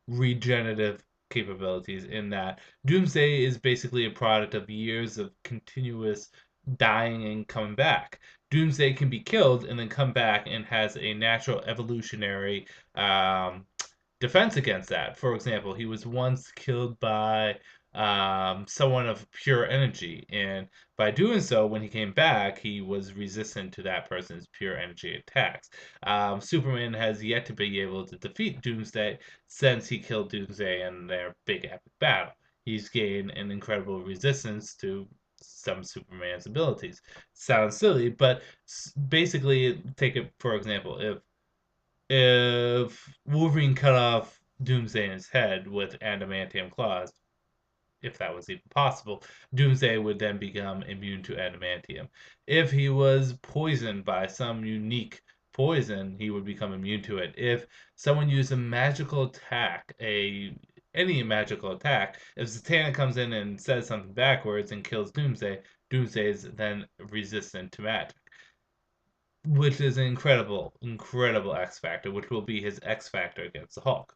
regenerative capabilities, in that Doomsday is basically a product of years of continuous dying and coming back. Doomsday can be killed and then come back and has a natural evolutionary defense against that. For example, he was once killed by someone of pure energy. And by doing so, when he came back, he was resistant to that person's pure energy attacks. Superman has yet to be able to defeat Doomsday since he killed Doomsday in their big epic battle. He's gained an incredible resistance to some Superman's abilities. Sounds silly, but basically, take it for example, if Wolverine cut off Doomsday in his head with adamantium claws, if that was even possible, Doomsday would then become immune to adamantium. If he was poisoned by some unique poison, he would become immune to it. If someone used a magical attack, any magical attack, if Zatanna comes in and says something backwards and kills Doomsday, Doomsday is then resistant to magic, which is an incredible X Factor, which will be his X Factor against the Hulk.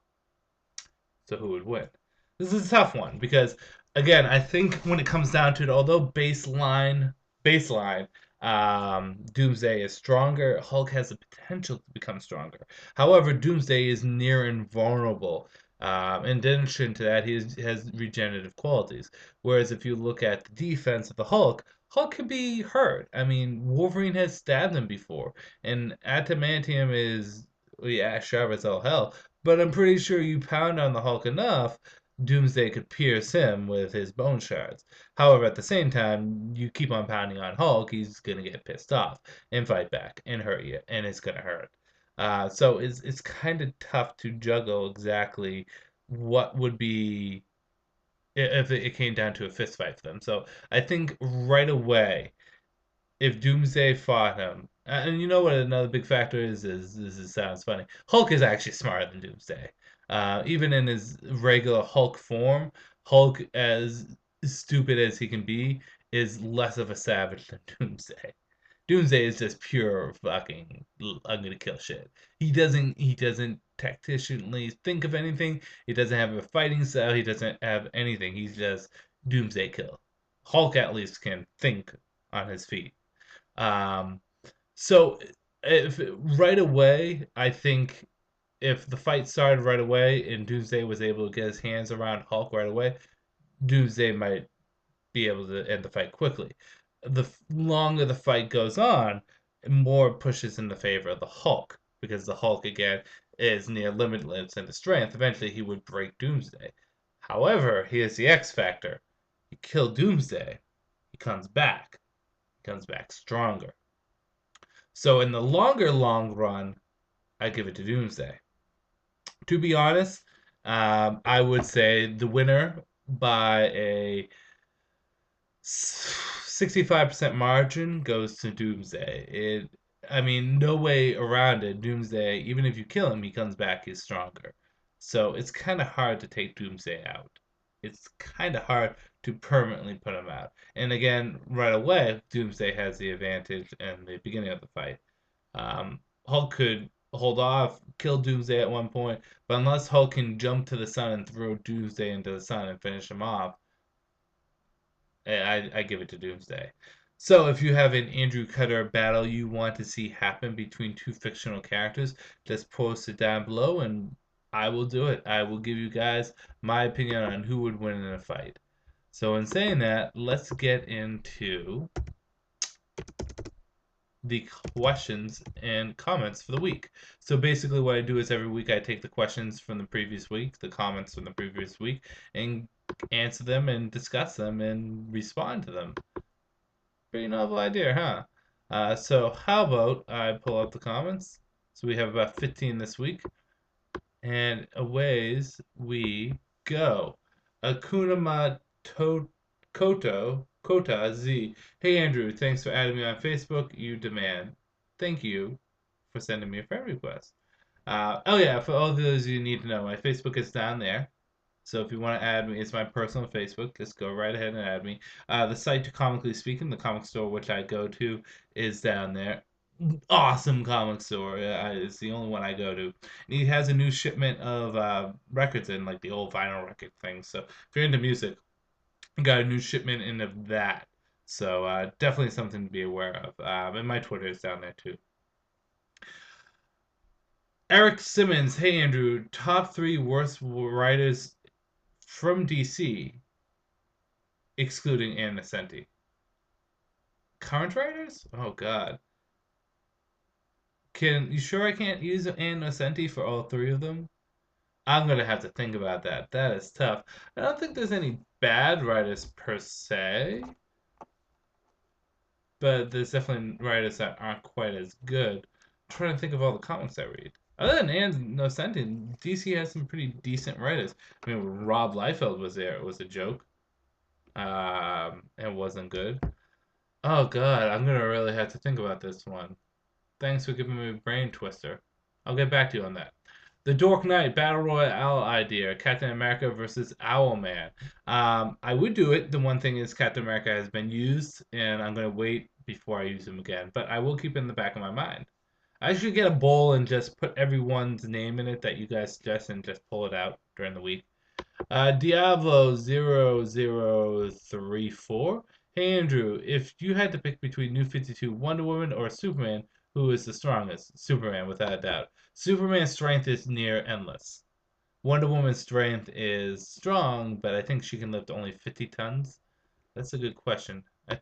So who would win? This is a tough one because, again, I think when it comes down to it, although baseline, Doomsday is stronger. Hulk has the potential to become stronger. However, Doomsday is near invulnerable. In addition to that, has regenerative qualities. Whereas if you look at the defense of the Hulk, Hulk can be hurt. I mean, Wolverine has stabbed him before, and adamantium is, yeah, sharp as all hell. But I'm pretty sure you pound on the Hulk enough, Doomsday could pierce him with his bone shards. However, at the same time, you keep on pounding on Hulk, he's gonna get pissed off and fight back and hurt you, and it's gonna hurt. So it's kind of tough to juggle exactly what would be if it came down to a fist fight for them. So I think right away, if Doomsday fought him, and you know what another big factor is this sounds funny. Hulk is actually smarter than Doomsday. Even in his regular Hulk form, Hulk, as stupid as he can be, is less of a savage than Doomsday. Doomsday is just pure fucking I'm gonna kill shit. He doesn't tacticianly think of anything. He doesn't have a fighting style. He doesn't have anything. He's just Doomsday kill. Hulk at least can think on his feet. Um, so if right away, I think if the fight started right away and Doomsday was able to get his hands around Hulk right away, Doomsday might be able to end the fight quickly. The longer the fight goes on, more pushes in the favor of the Hulk because the Hulk again is near limitless in his strength. Eventually, he would break Doomsday. However, here's the X factor: you kill Doomsday, he comes back. He comes back stronger. So in the long run, I give it to Doomsday. To be honest, I would say the winner by a 65% margin goes to Doomsday. I mean, no way around it. Doomsday, even if you kill him, he comes back, he's stronger. So it's kind of hard to take Doomsday out. It's kind of hard to permanently put him out. And again, right away, Doomsday has the advantage in the beginning of the fight. Hulk could hold off, kill Doomsday at one point, but unless Hulk can jump to the sun and throw Doomsday into the sun and finish him off, I give it to Doomsday. So if you have an Andrewcutter battle you want to see happen between two fictional characters, just post it down below and I will do it. I will give you guys my opinion on who would win in a fight. So in saying that, let's get into the questions and comments for the week. So basically what I do is every week I take the questions from the previous week, the comments from the previous week, and answer them and discuss them and respond to them. Pretty novel idea, huh? So how about I pull up the comments? So we have about 15 this week. And aways we go. Akuna Kota Z. Hey Andrew, thanks for adding me on Facebook. You demand. Thank you for sending me a friend request. Oh yeah, for all those you need to know, my Facebook is down there. So if you want to add me, it's my personal Facebook. Just go right ahead and add me. The site to Comically Speaking, the comic store which I go to, is down there. Awesome comic store. It's the only one I go to. And he has a new shipment of records in, like the old vinyl record thing. So if you're into music, got a new shipment in of that. So definitely something to be aware of. And my Twitter is down there too. Eric Simmons, hey Andrew, top three worst writers from DC. excluding Ann Nocenti. Current writers? Oh God. You sure I can't use Ann Nocenti for all three of them? I'm gonna have to think about that. That is tough. I don't think there's any bad writers per se, but there's definitely writers that aren't quite as good. I'm trying to think of all the comics I read. Other than Ann Nocenti, DC has some pretty decent writers. I mean, when Rob Liefeld was there, it was a joke. It wasn't good. Oh God, I'm gonna really have to think about this one. Thanks for giving me a brain twister. I'll get back to you on that. The Dark Knight Battle Royale idea: Captain America versus Owlman. I would do it. The one thing is Captain America has been used, and I'm gonna wait before I use him again. But I will keep it in the back of my mind. I should get a bowl and just put everyone's name in it that you guys suggest and just pull it out during the week. Diablo0034. Hey Andrew, if you had to pick between New 52, Wonder Woman, or Superman, who is the strongest? Superman, without a doubt. Superman's strength is near endless. Wonder Woman's strength is strong, but I think she can lift only 50 tons. That's a good question. I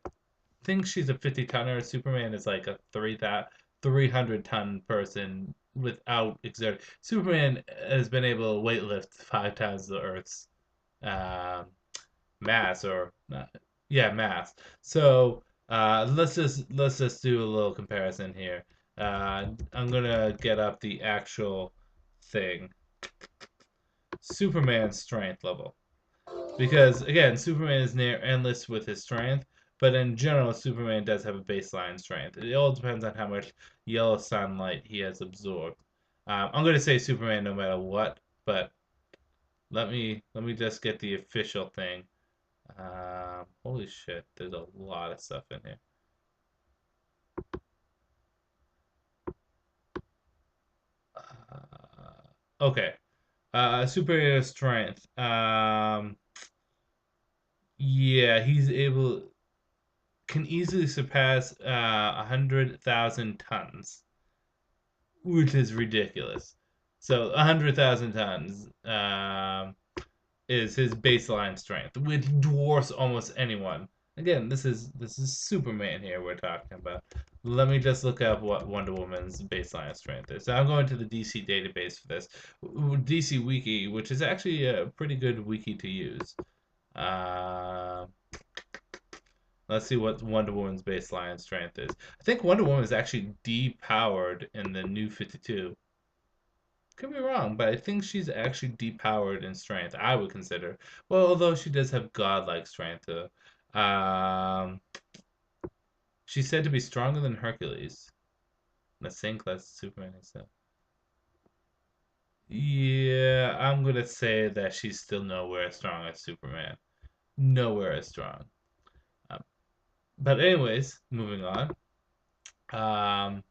think she's a 50 tonner. Superman is like a 300-ton person without exerting. Superman has been able to weightlift 5 times the Earth's uh, mass, or yeah, mass. So let's just do a little comparison here. I'm gonna get up the actual thing. Superman's strength level. Because again, Superman is near endless with his strength, but in general, Superman does have a baseline strength. It all depends on how much yellow sunlight he has absorbed. I'm going to say Superman no matter what, but let me just get the official thing. Holy shit, there's a lot of stuff in here. Okay, superior strength. Yeah, he's able can easily surpass 100,000 tons, which is ridiculous. So 100,000 tons is his baseline strength, which dwarfs almost anyone. Again, this is Superman here we're talking about. Let me just look up what Wonder Woman's baseline strength is. So I'm going to the DC database for this. DC Wiki, which is actually a pretty good wiki to use. Uh, Let's see what Wonder Woman's baseline strength is. I think Wonder Woman is actually depowered in the New 52. Could be wrong, but I think she's actually depowered in strength. I would consider. Well, although she does have godlike strength. Um, she's said to be stronger than Hercules. The same class as Superman and stuff. Yeah, I'm gonna say that she's still nowhere as strong as Superman. Nowhere as strong. Um, but anyways, moving on. Um,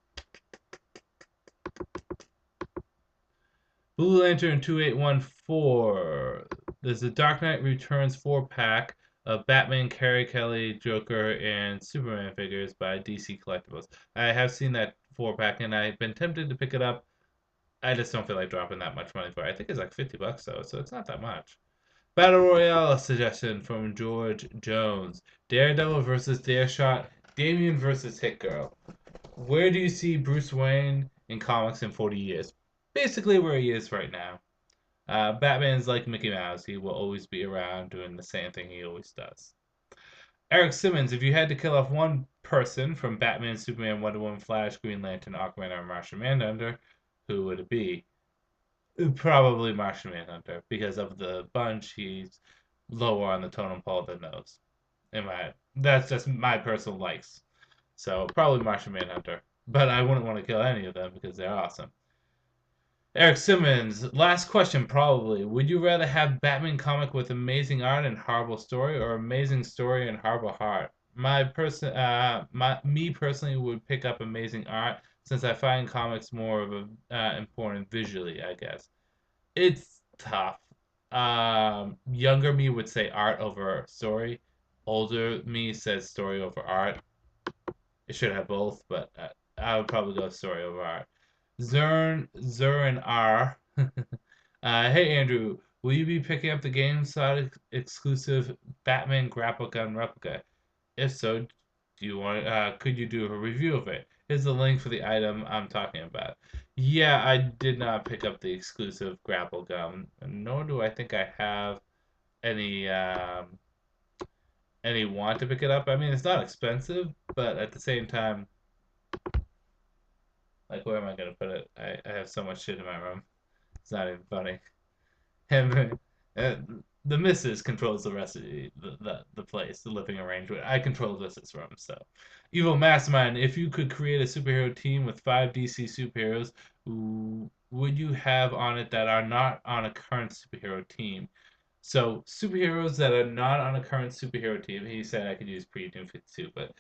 Blue Lantern 2814. There's a Dark Knight Returns 4-pack of Batman, Carrie Kelly, Joker, and Superman figures by DC Collectibles. I have seen that 4-pack and I've been tempted to pick it up. I just don't feel like dropping that much money for it. I think it's like $50 though, so it's not that much. Battle Royale suggestion from George Jones. Daredevil versus Deadshot. Damian versus Hit Girl. Where do you see Bruce Wayne in comics in 40 years? Basically where he is right now. Batman's like Mickey Mouse. He will always be around doing the same thing he always does. Eric Simmons, if you had to kill off one person from Batman, Superman, Wonder Woman, Flash, Green Lantern, Aquaman, or Martian Manhunter, who would it be? Probably Martian Manhunter, because of the bunch, he's lower on the totem pole than those. That's just my personal likes. So probably Martian Manhunter. But I wouldn't want to kill any of them because they're awesome. Eric Simmons, last question probably. Would you rather have Batman comic with amazing art and horrible story, or amazing story and horrible heart? Me personally would pick up amazing art since I find comics more of a important visually, I guess. It's tough. Younger me would say art over story. Older me says story over art. It should have both, but I would probably go story over art. Zern R. Hey Andrew, Will you be picking up the GameStop exclusive Batman grapple gun replica? If so, do you want? Could you do a review of it? Here's the link for the item I'm talking about. Yeah, I did not pick up the exclusive grapple gun, nor do I think I have any any want to pick it up. I mean, it's not expensive, but at the same time, like, where am I gonna put it? I have so much shit in my room. It's not even funny. Him, the missus controls the rest of the place, the living arrangement. I control this room. So, Evil Mastermind, if you could create a superhero team with 5 DC superheroes, who would you have on it that are not on a current superhero team? So superheroes that are not on a current superhero team. He said I could use pre-New 52, but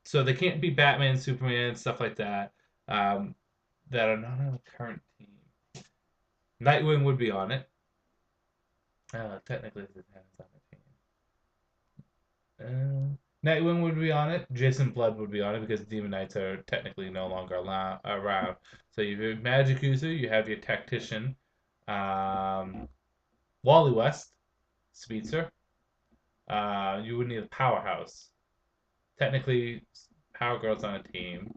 so they can't be Batman, Superman, stuff like that. Um, that are not on a current team. Nightwing would be on it. Technically, it depends on the team. Nightwing would be on it. Jason Blood would be on it because Demon Knights are technically no longer around. So you have Magic User, you have your Tactician, um, Wally West, Speedster. You would need a Powerhouse. Technically, Power Girl's on a team.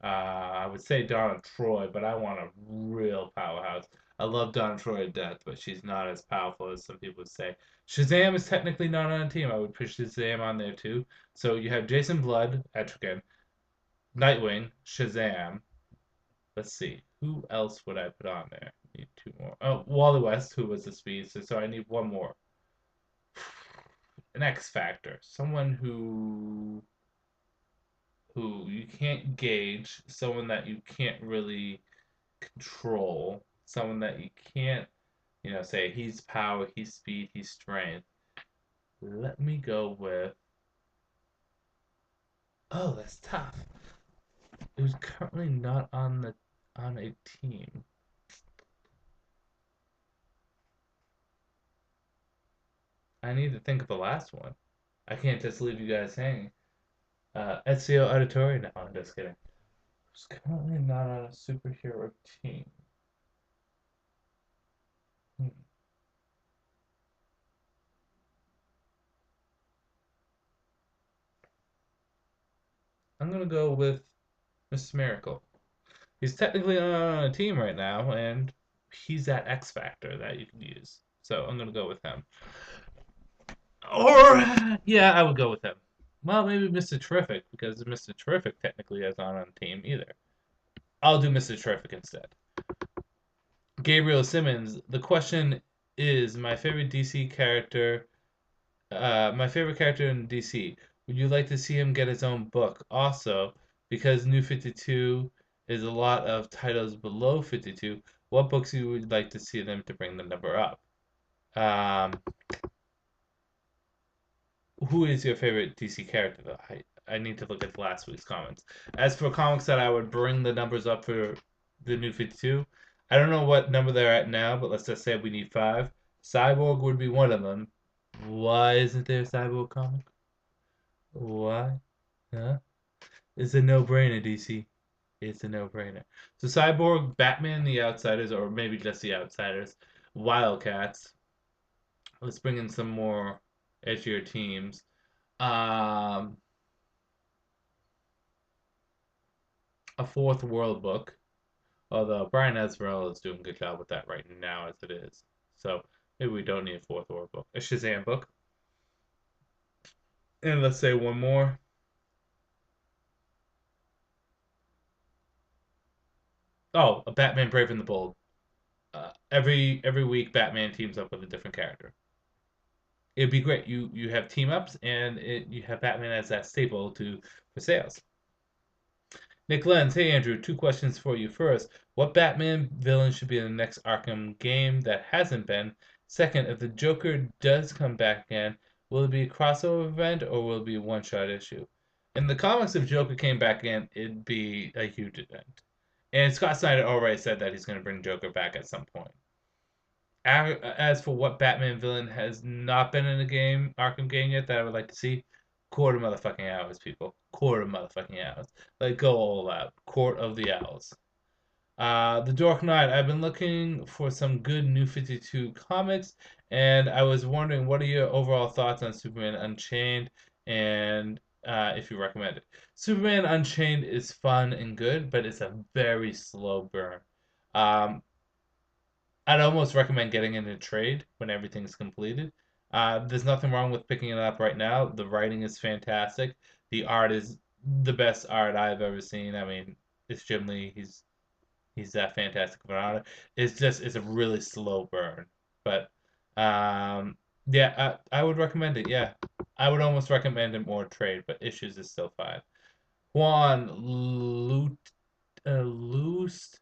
I would say Donna Troy, but I want a real powerhouse. I love Donna Troy to death, but she's not as powerful as some people would say. Shazam is technically not on a team. I would push Shazam on there too. So you have Jason Blood, Etrigan, Nightwing, Shazam. Let's see. Who else would I put on there? Need two more. Oh, Wally West, who was the speedster. So I need one more. An X Factor. Someone who you can't gauge, someone that you can't really control, someone that you can't, say he's power, he's speed, he's strength. Let me go with. Oh, that's tough. Who's currently not on a team? I need to think of the last one. I can't just leave you guys hanging. Ezio Auditore? No, I'm just kidding. Who's currently not on a superhero team? Hmm. I'm gonna go with Mr. Miracle. He's technically on a team right now, and he's that X factor that you can use. So I'm gonna go with him. Or yeah, I would go with him. Well, maybe Mr. Terrific because Mr. Terrific technically is not on a team either. I'll do Mr. Terrific instead. Gabriel Simmons. The question is my favorite DC character. My favorite character in DC. Would you like to see him get his own book? Also, because New 52 is a lot of titles below 52, what books you would like to see them to bring the number up? Um, who is your favorite DC character, though? I need to look at last week's comments. As for comics that I would bring the numbers up for the New 52, I don't know what number they're at now, but let's just say we need 5. Cyborg would be one of them. Why isn't there a Cyborg comic? Why? Huh? It's a no-brainer, DC. It's a no-brainer. So Cyborg, Batman, the Outsiders, or maybe just the Outsiders, Wildcats. Let's bring in some more edgier teams. Um, a fourth world book. Although Brian Azzarello is doing a good job with that right now as it is. So maybe we don't need a fourth world book. A Shazam book. And let's say one more. Oh, a Batman Brave and the Bold. Every week Batman teams up with a different character. It'd be great. You have team ups and you have Batman as that staple to for sales. Nick Lenz, hey Andrew, 2 questions for you. First, what Batman villain should be in the next Arkham game that hasn't been? Second, if the Joker does come back again, will it be a crossover event or will it be a one-shot issue? In the comics, if Joker came back in, it'd be a huge event. And Scott Snyder already said that he's going to bring Joker back at some point. As for what Batman villain has not been in a game, Arkham game yet that I would like to see, Court of motherfucking Owls, people. Court of motherfucking Owls. Like, go all out. Court of the Owls. The Dark Knight. I've been looking for some good New 52 comics, and I was wondering what are your overall thoughts on Superman Unchained, and if you recommend it. Superman Unchained is fun and good, but it's a very slow burn. Um, I'd almost recommend getting in a trade when everything's completed. There's nothing wrong with picking it up right now. The writing is fantastic. The art is the best art I've ever seen. I mean, it's Jim Lee. He's that fantastic of an artist. It's a really slow burn, but um, yeah, I would recommend it. Yeah, I would almost recommend it more trade, but Issues is still fine. Juan Lust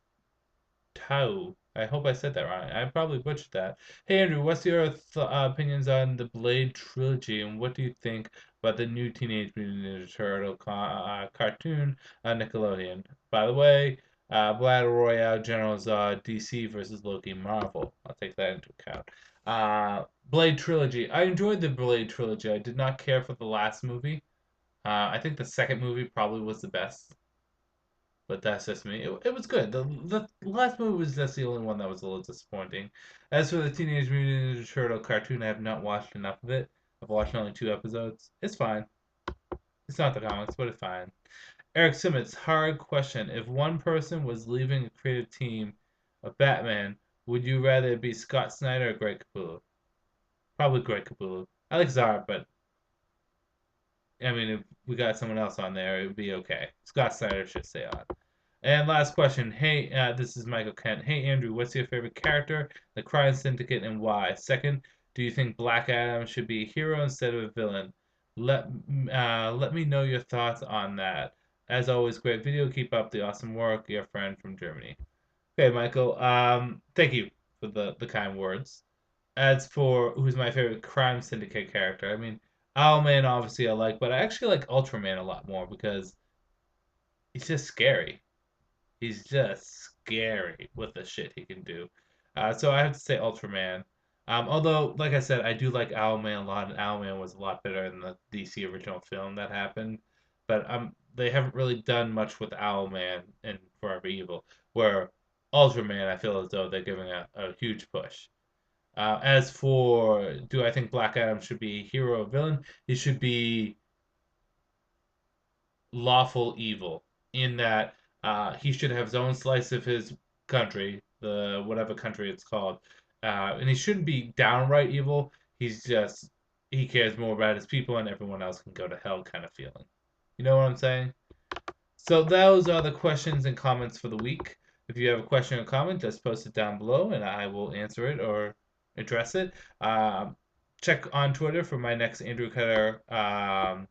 Tau. I hope I said that right. I probably butchered that. Hey Andrew, what's your opinions on the Blade trilogy, and what do you think about the new Teenage Mutant Ninja Turtle cartoon on Nickelodeon? By the way, Battle Royale, General Zod, DC versus Loki, Marvel. I'll take that into account. Blade trilogy. I enjoyed the Blade trilogy. I did not care for the last movie. I think the second movie probably was the best. But that's just me. It was good. The last movie was just the only one that was a little disappointing. As for the Teenage Mutant Ninja Turtle cartoon, I have not watched enough of it. I've watched only 2 episodes. It's fine. It's not the comics, but it's fine. Eric Simmons, hard question. If one person was leaving a creative team of Batman, would you rather it be Scott Snyder or Greg Capullo? Probably Greg Capullo. I like Zara, but I mean, if we got someone else on there, it would be okay. Scott Snyder should stay on. And last question. Hey, this is Michael Kent. Hey, Andrew, what's your favorite character, the Crime Syndicate, and why? Second, do you think Black Adam should be a hero instead of a villain? Let me know your thoughts on that. As always, great video. Keep up the awesome work. Your friend from Germany. Okay, Michael. Thank you for the kind words. As for who's my favorite Crime Syndicate character, I mean, Owlman obviously I like, but I actually like Ultraman a lot more because he's just scary. He's just scary with the shit he can do. So I have to say Ultraman. Although, like I said, I do like Owlman a lot, and Owlman was a lot better than the DC original film that happened. But they haven't really done much with Owlman in Forever Evil, where Ultraman, I feel as though they're giving a huge push. As for, do I think Black Adam should be a hero or villain? He should be lawful evil in that he should have his own slice of his country, the whatever country it's called, and he shouldn't be downright evil. He cares more about his people, and everyone else can go to hell, kind of feeling. You know what I'm saying? So those are the questions and comments for the week. If you have a question or comment, just post it down below, and I will answer it or address it. Check on Twitter for my next Andrewcutter Battle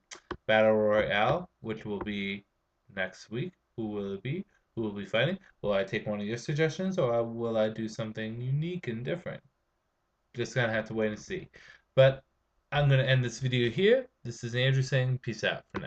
Royale, which will be next week. Who will it be? Who will be fighting? Will I take one of your suggestions, or will I do something unique and different? Just gonna have to wait and see. But I'm gonna end this video here. This is Andrew saying peace out for now.